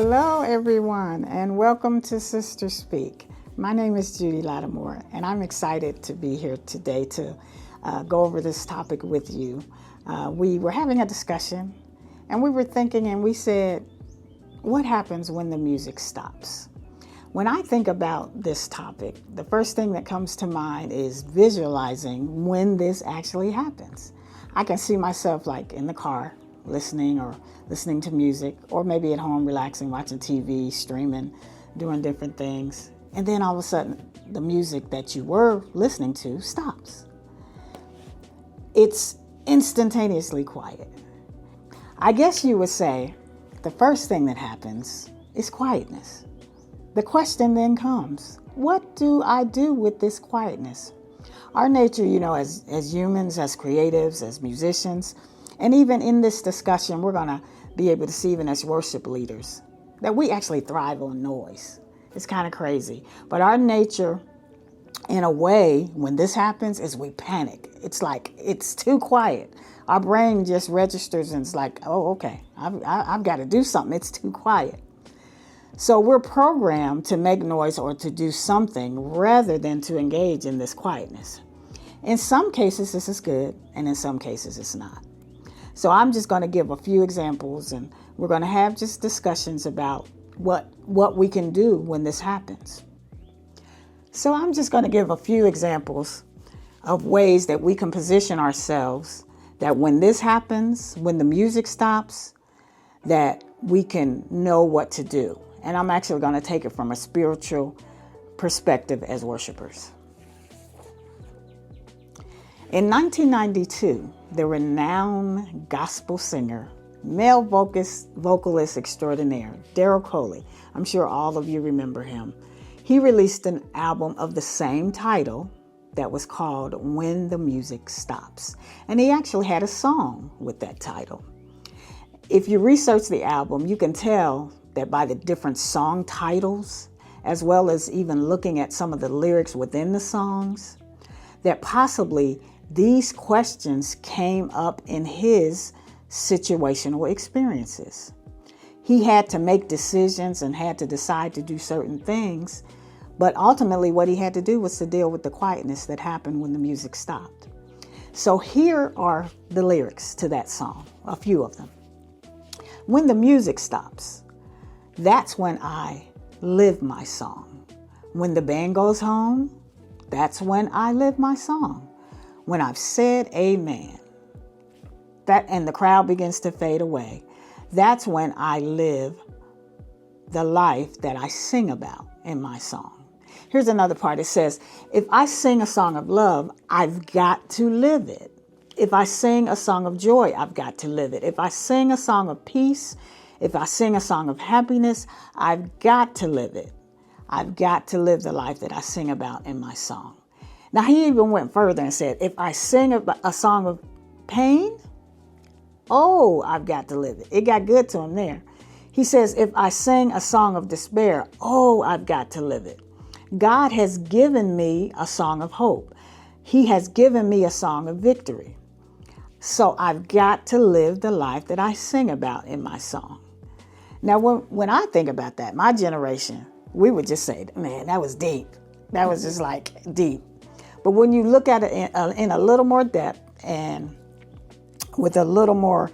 Hello, everyone, and welcome to Sister Speak. My name is Judy Latimore, and I'm excited to be here today to go over this topic with you. We were having a discussion, and we were thinking, and we said, what happens when the music stops? When I think about this topic, the first thing that comes to mind is visualizing when this actually happens. I can see myself like in the car, listening to music, or maybe at home relaxing, watching TV, streaming, doing different things. And then all of a sudden, the music that you were listening to stops. It's instantaneously quiet. I guess you would say the first thing that happens is quietness. The question then comes, what do I do with this quietness? Our nature, as humans, as creatives, as musicians, and even in this discussion, we're going to be able to see, even as worship leaders, that we actually thrive on noise. It's kind of crazy. But our nature, in a way, when this happens, is we panic. It's like, it's too quiet. Our brain just registers and it's like, oh, okay, I've got to do something. It's too quiet. So we're programmed to make noise or to do something rather than to engage in this quietness. In some cases, this is good, and in some cases, it's not. So I'm just going to give a few examples, and we're going to have just discussions about what we can do when this happens. So I'm just going to give a few examples of ways that we can position ourselves that when this happens, when the music stops, that we can know what to do. And I'm actually going to take it from a spiritual perspective as worshipers. In 1992, the renowned gospel singer, male vocalist extraordinaire, Daryl Coley, I'm sure all of you remember him, he released an album of the same title that was called When the Music Stops. And he actually had a song with that title. If you research the album, you can tell that by the different song titles, as well as even looking at some of the lyrics within the songs, that possibly these questions came up in his situational experiences. He had to make decisions and had to decide to do certain things, but ultimately what he had to do was to deal with the quietness that happened when the music stopped. So here are the lyrics to that song, a few of them. When the music stops, that's when I live my song. When the band goes home, that's when I live my song. When I've said amen, and the crowd begins to fade away, that's when I live the life that I sing about in my song. Here's another part. It says, if I sing a song of love, I've got to live it. If I sing a song of joy, I've got to live it. If I sing a song of peace, if I sing a song of happiness, I've got to live it. I've got to live the life that I sing about in my song. Now, he even went further and said, if I sing a song of pain, oh, I've got to live it. It got good to him there. He says, if I sing a song of despair, oh, I've got to live it. God has given me a song of hope. He has given me a song of victory. So I've got to live the life that I sing about in my song. Now, when I think about that, my generation, we would just say, man, that was deep. That was just like deep. But when you look at it in a little more depth and with a little more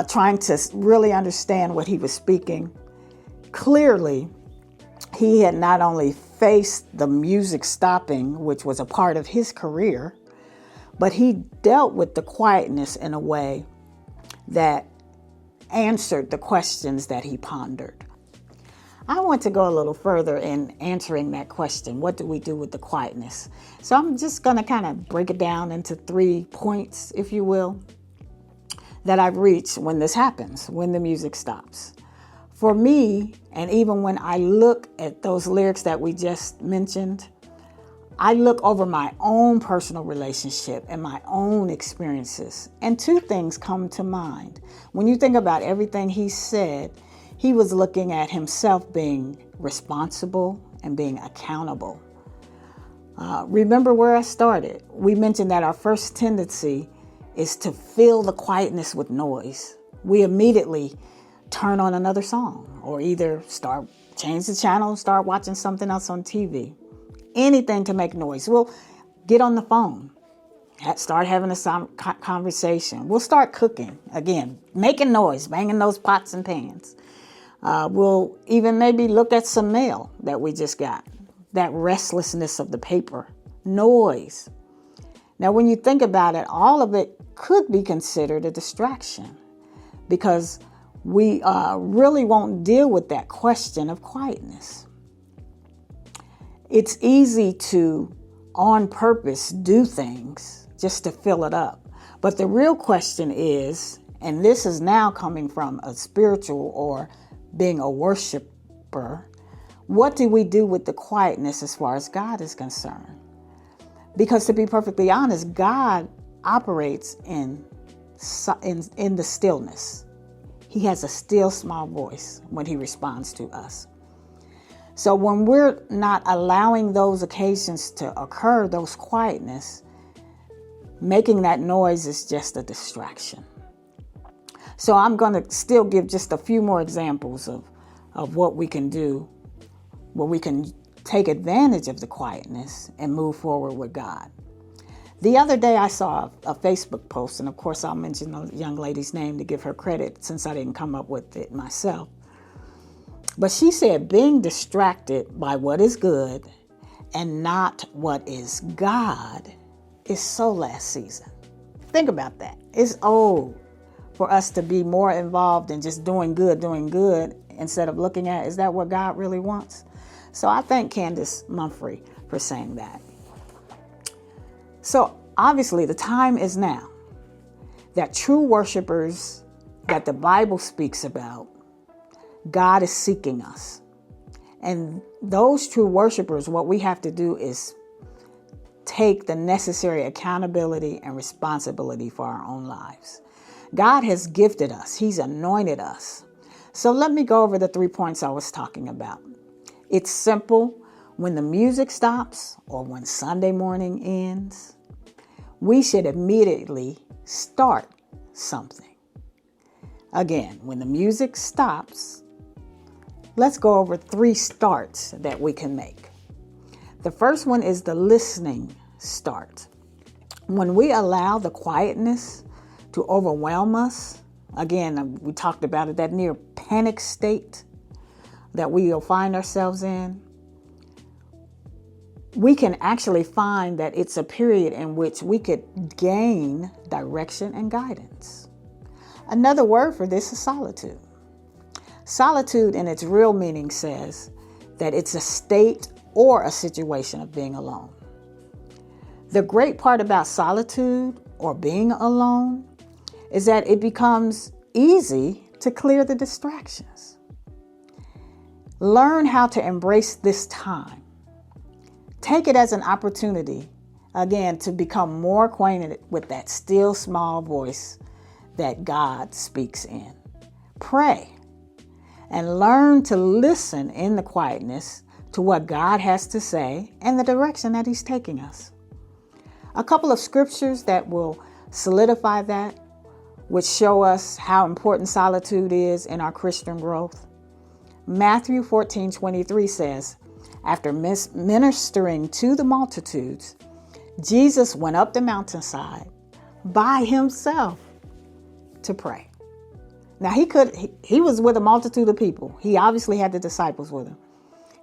trying to really understand what he was speaking, clearly he had not only faced the music stopping, which was a part of his career, but he dealt with the quietness in a way that answered the questions that he pondered. I want to go a little further in answering that question. What do we do with the quietness? So I'm just going to kind of break it down into 3 points, if you will, that I've reached when this happens, when the music stops. For me, and even when I look at those lyrics that we just mentioned, I look over my own personal relationship and my own experiences, and 2 things come to mind. When you think about everything he said, he was looking at himself being responsible and being accountable. Remember where I started. We mentioned that our first tendency is to fill the quietness with noise. We immediately turn on another song, or either change the channel and start watching something else on TV. Anything to make noise. We'll get on the phone, start having a conversation. We'll start cooking again, making noise, banging those pots and pans. We'll even maybe look at some mail that we just got. That restlessness of the paper, noise. Now, when you think about it, all of it could be considered a distraction, because we really won't deal with that question of quietness. It's easy to, on purpose, do things just to fill it up. But the real question is, and this is now coming from a spiritual or being a worshiper, what do we do with the quietness as far as God is concerned? Because to be perfectly honest, God operates in the stillness. He has a still small voice when he responds to us. So when we're not allowing those occasions to occur, those quietness, making that noise is just a distraction. So I'm going to still give just a few more examples of what we can do, where we can take advantage of the quietness and move forward with God. The other day I saw a Facebook post, and of course I'll mention the young lady's name to give her credit since I didn't come up with it myself. But she said being distracted by what is good and not what is God is so last season. Think about that. It's old for us to be more involved in just doing good, instead of looking at, is that what God really wants? So I thank Candace Mumphrey for saying that. So obviously the time is now that true worshipers that the Bible speaks about, God is seeking us. And those true worshipers, what we have to do is take the necessary accountability and responsibility for our own lives. God has gifted us. He's anointed us. So let me go over the 3 points I was talking about. It's simple. When the music stops or when Sunday morning ends, we should immediately start something. Again, when the music stops, let's go over 3 starts that we can make. The first one is the listening start. When we allow the quietness to overwhelm us, again, we talked about it, that near panic state that we will find ourselves in, we can actually find that it's a period in which we could gain direction and guidance. Another word for this is solitude. Solitude in its real meaning says that it's a state or a situation of being alone. The great part about solitude or being alone is that it becomes easy to clear the distractions. Learn how to embrace this time. Take it as an opportunity, again, to become more acquainted with that still small voice that God speaks in. Pray and learn to listen in the quietness to what God has to say and the direction that He's taking us. A couple of scriptures that will solidify that, which show us how important solitude is in our Christian growth. Matthew 14:23 says, after ministering to the multitudes, Jesus went up the mountainside by himself to pray. Now he was with a multitude of people. He obviously had the disciples with him.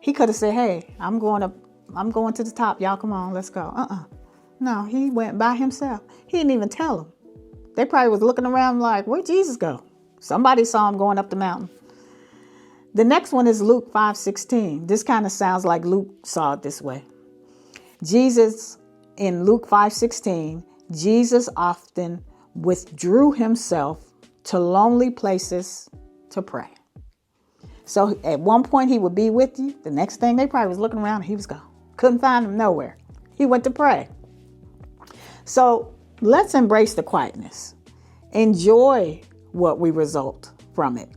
He could have said, hey, I'm going to the top. Y'all come on, let's go. No, he went by himself. He didn't even tell them. They probably was looking around like, where'd Jesus go? Somebody saw him going up the mountain. The next one is Luke 5:16. This kind of sounds like Luke saw it this way. Jesus, in Luke 5:16, Jesus often withdrew himself to lonely places to pray. So at one point he would be with you. The next thing they probably was looking around and he was gone. Couldn't find him nowhere. He went to pray. So let's embrace the quietness. Enjoy what we result from it.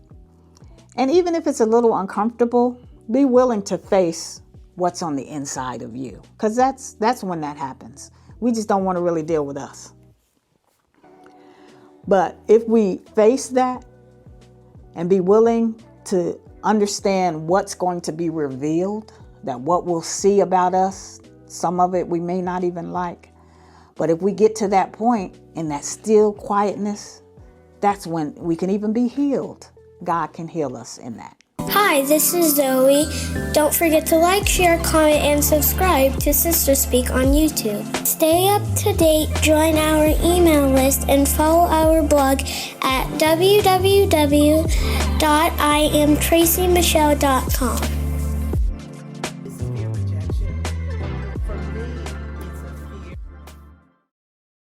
And even if it's a little uncomfortable, be willing to face what's on the inside of you. Because that's when that happens. We just don't want to really deal with us. But if we face that and be willing to understand what's going to be revealed, that what we'll see about us, some of it we may not even like. But if we get to that point in that still quietness, that's when we can even be healed. God can heal us in that. Hi, this is Zoe. Don't forget to like, share, comment, and subscribe to Sister Speak on YouTube. Stay up to date, join our email list, and follow our blog at www.iamtracymichelle.com.